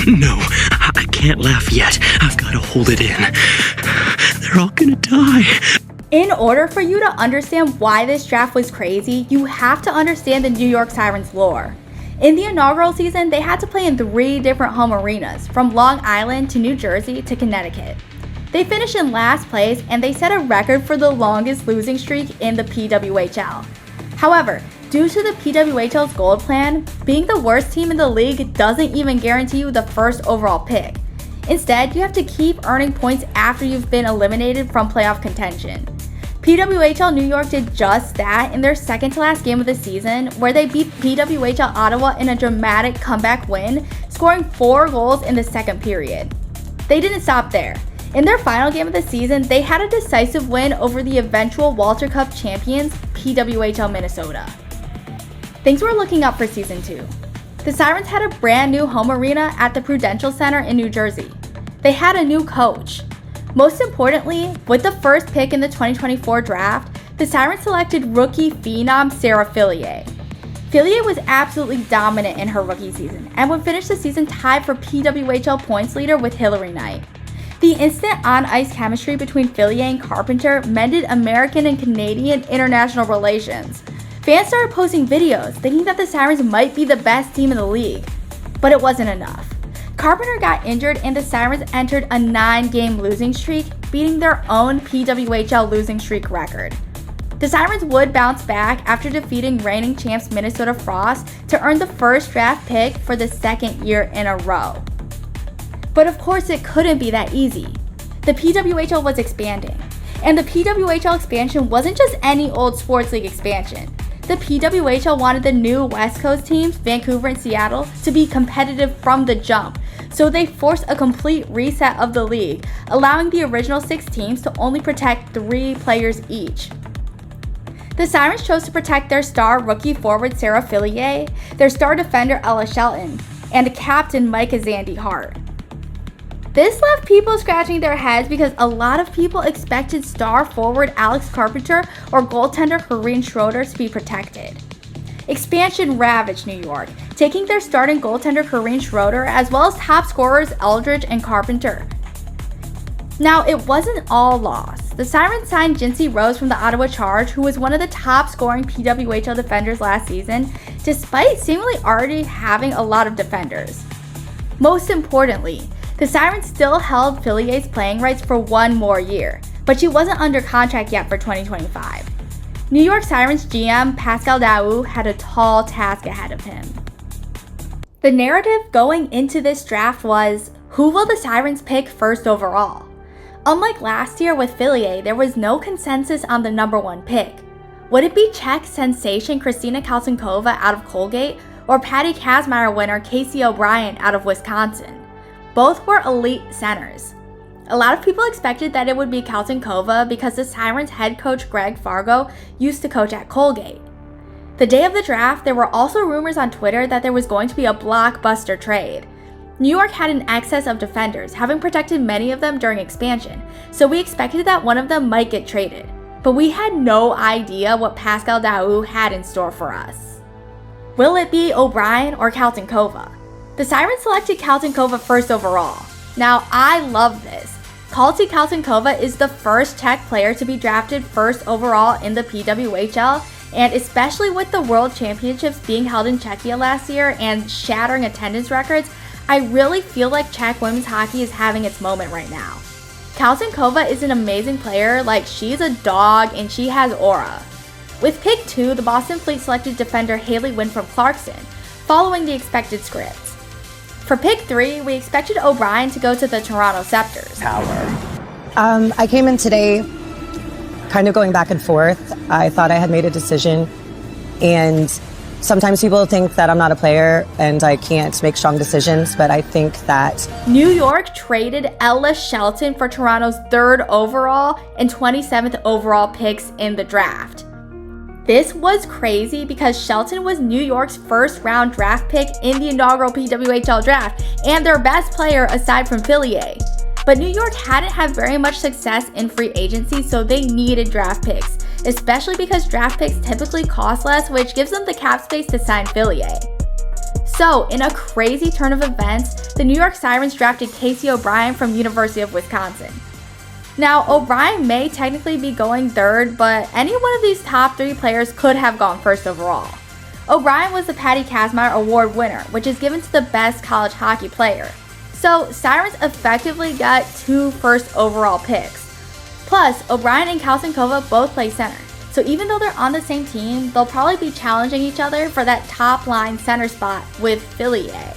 No, I can't laugh yet. I've got to hold it in. They're all gonna die. In order for you to understand why this draft was crazy, you have to understand the New York Sirens lore. In the inaugural season, they had to play in 3 different home arenas, from Long Island to New Jersey to Connecticut. They finished in last place, and they set a record for the longest losing streak in the PWHL. However, due to the PWHL's gold plan, being the worst team in the league doesn't even guarantee you the first overall pick. Instead, you have to keep earning points after you've been eliminated from playoff contention. PWHL New York did just that in their second to last game of the season, where they beat PWHL Ottawa in a dramatic comeback win, scoring 4 goals in the second period. They didn't stop there. In their final game of the season, they had a decisive win over the eventual Walter Cup champions, PWHL Minnesota. Things were looking up for Season 2. The Sirens had a brand new home arena at the Prudential Center in New Jersey. They had a new coach. Most importantly, with the first pick in the 2024 draft, the Sirens selected rookie phenom Sarah Fillier. Fillier was absolutely dominant in her rookie season and would finish the season tied for PWHL points leader with Hillary Knight. The instant on-ice chemistry between Fillier and Carpenter mended American and Canadian international relations. Fans started posting videos thinking that the Sirens might be the best team in the league, but it wasn't enough. Carpenter got injured and the Sirens entered a 9-game losing streak, beating their own PWHL losing streak record. The Sirens would bounce back after defeating reigning champs Minnesota Frost to earn the first draft pick for the second year in a row. But of course it couldn't be that easy. The PWHL was expanding, and the PWHL expansion wasn't just any old sports league expansion. The PWHL wanted the new West Coast teams, Vancouver and Seattle, to be competitive from the jump, so they forced a complete reset of the league, allowing the original 6 teams to only protect 3 players each. The Sirens chose to protect their star rookie forward Sarah Fillier, their star defender Ella Shelton, and captain Micah Zandy Hart. This left people scratching their heads because a lot of people expected star forward Alex Carpenter or goaltender Corinne Schroeder to be protected. Expansion ravaged New York, taking their starting goaltender Corinne Schroeder as well as top scorers Eldridge and Carpenter. Now, it wasn't all lost. The Sirens signed Jinsey Rose from the Ottawa Charge, who was one of the top scoring PWHL defenders last season, despite seemingly already having a lot of defenders. Most importantly, the Sirens still held Fillier's playing rights for 1 more year, but she wasn't under contract yet for 2025. New York Sirens GM Pascal Daoust had a tall task ahead of him. The narrative going into this draft was, who will the Sirens pick first overall? Unlike last year with Fillier, there was no consensus on the number 1 pick. Would it be Czech sensation Krystina Kaltounkova out of Colgate, or Patty Kazmaier winner Casey O'Brien out of Wisconsin? Both were elite centers. A lot of people expected that it would be Kaltounkova because the Sirens head coach Greg Fargo used to coach at Colgate. The day of the draft, there were also rumors on Twitter that there was going to be a blockbuster trade. New York had an excess of defenders, having protected many of them during expansion, so we expected that one of them might get traded. But we had no idea what Pascal Daoust had in store for us. Will it be O'Brien or Kaltounkova? The Sirens selected Kaltounkova first overall. Now, I love this. Kaltounkova is the first Czech player to be drafted first overall in the PWHL, and especially with the World Championships being held in Czechia last year and shattering attendance records, I really feel like Czech women's hockey is having its moment right now. Kaltounkova is an amazing player, like she's a dog and she has aura. With pick 2, the Boston Fleet selected defender Haley Winthrop-Clarkson, following the expected scripts. For pick 3, we expected O'Brien to go to the Toronto Scepters. I came in today kind of going back and forth. I thought I had made a decision, and sometimes people think that I'm not a player and I can't make strong decisions, but I think that New York traded Ella Shelton for Toronto's 3rd overall and 27th overall picks in the draft. This was crazy because Shelton was New York's first round draft pick in the inaugural PWHL draft and their best player aside from Fillier. But New York hadn't had very much success in free agency, so they needed draft picks, especially because draft picks typically cost less, which gives them the cap space to sign Fillier. So, in a crazy turn of events, the New York Sirens drafted Casey O'Brien from University of Wisconsin. Now, O'Brien may technically be going third, but any one of these top 3 players could have gone first overall. O'Brien was the Patty Kazmaier Award winner, which is given to the best college hockey player. So, Sirens effectively got 2 first overall picks. Plus, O'Brien and Kaltounkova both play center. So even though they're on the same team, they'll probably be challenging each other for that top line center spot with Fillier.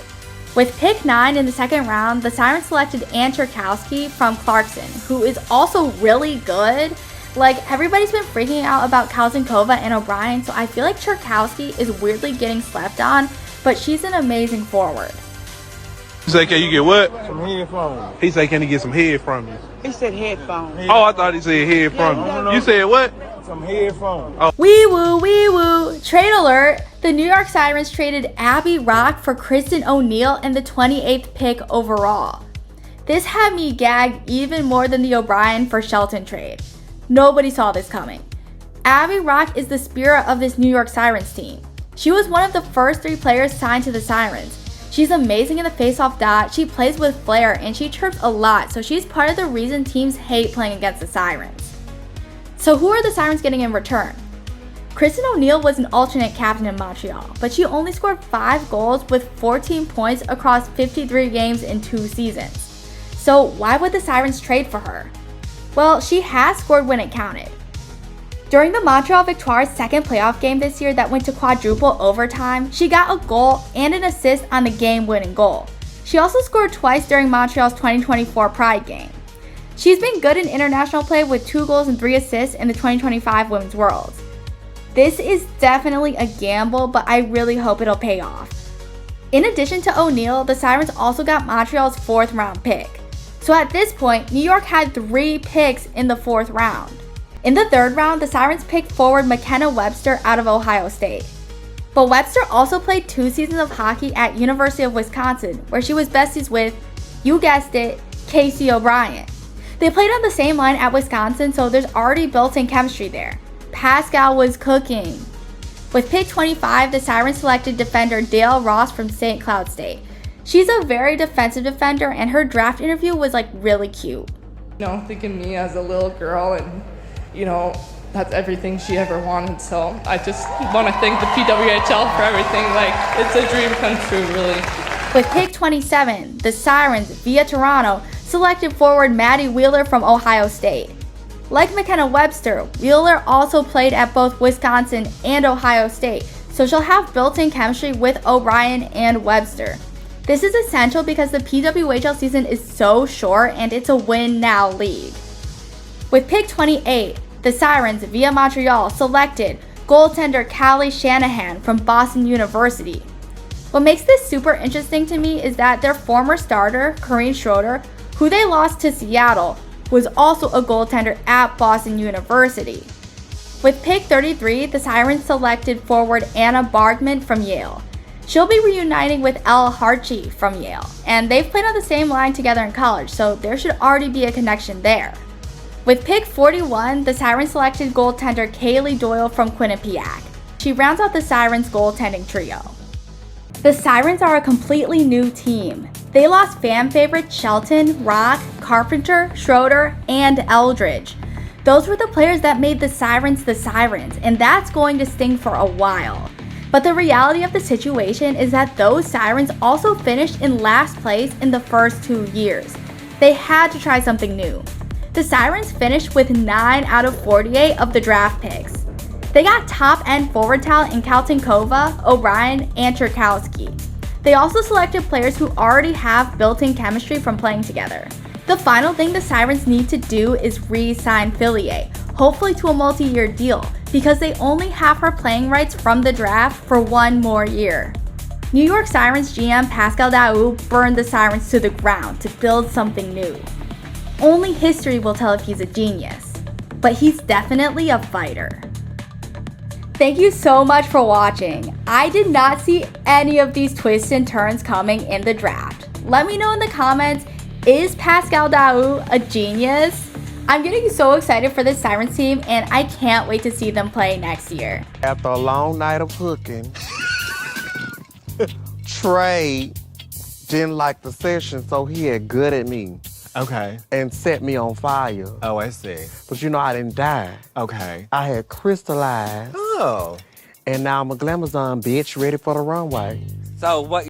With pick 9 in the second round, the Sirens selected Ann Cherkowski from Clarkson, who is also really good. Like, everybody's been freaking out about Kaltounkova and O'Brien, so I feel like Cherkowski is weirdly getting slept on, but she's an amazing forward. He say, can you get what? Some headphones. He say, can he get some head from you? He said headphones. Oh, I thought he said head from you. You said what? Some headphones. Oh. Wee woo, wee woo. Trade alert. The New York Sirens traded Abby Rock for Kristen O'Neill in the 28th pick overall. This had me gagged even more than the O'Brien for Shelton trade. Nobody saw this coming. Abby Rock is the spirit of this New York Sirens team. She was one of the first 3 players signed to the Sirens. She's amazing in the face-off dot, she plays with flair, and she chirps a lot, so she's part of the reason teams hate playing against the Sirens. So who are the Sirens getting in return? Kristen O'Neill was an alternate captain in Montreal, but she only scored 5 goals with 14 points across 53 games in 2 seasons. So why would the Sirens trade for her? Well, she has scored when it counted. During the Montreal Victoires' second playoff game this year that went to quadruple overtime, she got a goal and an assist on the game-winning goal. She also scored twice during Montreal's 2024 Pride game. She's been good in international play with 2 goals and 3 assists in the 2025 Women's Worlds. This is definitely a gamble, but I really hope it'll pay off. In addition to O'Neill, the Sirens also got Montreal's 4th round pick. So at this point, New York had 3 picks in the 4th round. In the 3rd round, the Sirens picked forward McKenna Webster out of Ohio State. But Webster also played 2 seasons of hockey at University of Wisconsin, where she was besties with, you guessed it, Casey O'Brien. They played on the same line at Wisconsin, so there's already built-in chemistry there. Pascal was cooking. With pick 25, the Sirens selected defender Dale Ross from St. Cloud State. She's a very defensive defender, and her draft interview was like really cute. You know, thinking me as a little girl, and you know, that's everything she ever wanted. So I just want to thank the PWHL for everything. Like, it's a dream come true, really. With pick 27, the Sirens, via Toronto, selected forward Maddie Wheeler from Ohio State. Like McKenna Webster, Wheeler also played at both Wisconsin and Ohio State, so she'll have built-in chemistry with O'Brien and Webster. This is essential because the PWHL season is so short and it's a win-now league. With pick 28, the Sirens, via Montreal, selected goaltender Callie Shanahan from Boston University. What makes this super interesting to me is that their former starter, Corinne Schroeder, who they lost to Seattle, was also a goaltender at Boston University. With pick 33, the Sirens selected forward Anna Bargman from Yale. She'll be reuniting with Elle Hartje from Yale, and they've played on the same line together in college, so there should already be a connection there. With pick 41, the Sirens selected goaltender Kaylee Doyle from Quinnipiac. She rounds out the Sirens' goaltending trio. The Sirens are a completely new team. They lost fan favorites Shelton, Rock, Carpenter, Schroeder, and Eldridge. Those were the players that made the Sirens, and that's going to sting for a while. But the reality of the situation is that those Sirens also finished in last place in the first 2 years. They had to try something new. The Sirens finished with 9 out of 48 of the draft picks. They got top-end forward talent in Kaltounkova, O'Brien, and Cherkowski. They also selected players who already have built-in chemistry from playing together. The final thing the Sirens need to do is re-sign Fillier, hopefully to a multi-year deal, because they only have her playing rights from the draft for 1 more year. New York Sirens GM Pascal Daoust burned the Sirens to the ground to build something new. Only history will tell if he's a genius, but he's definitely a fighter. Thank you so much for watching. I did not see any of these twists and turns coming in the draft. Let me know in the comments, is Pascal Daoust a genius? I'm getting so excited for this Sirens team, and I can't wait to see them play next year. After a long night of hooking, Trey didn't like the session, so he had gutted me Okay. and set me on fire. Oh, I see. But you know, I didn't die. Okay. I had crystallized, Oh. and now I'm a glamazon bitch ready for the runway. So what